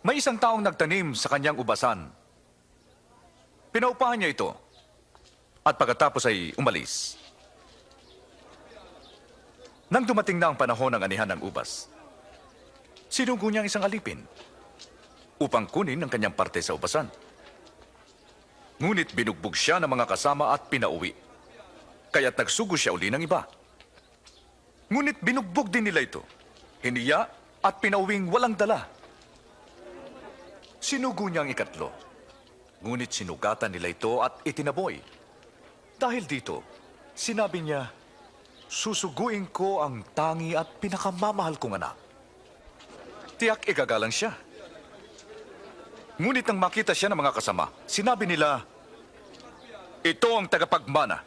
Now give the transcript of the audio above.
May isang taong nagtanim sa kanyang ubasan. Pinaupahan niya ito. At pagkatapos ay umalis. Nang dumating na ang panahon ng anihan ng ubas, sinugo niya ang isang alipin upang kunin ang kanyang parte sa ubasan. Ngunit binugbog siya ng mga kasama at pinauwi. Kaya't nagsugo siya uli ng iba. Ngunit binugbog din nila ito. Hiniya at pinauwing walang dala. Sinugo niya ang ikatlo. Ngunit sinugatan nila ito at itinaboy. Dahil dito, sinabi niya, susuguin ko ang tangi at pinakamamahal kong anak. Tiyak igagalang siya. Ngunit nang makita siya ng mga kasama, sinabi nila, ito ang tagapagmana.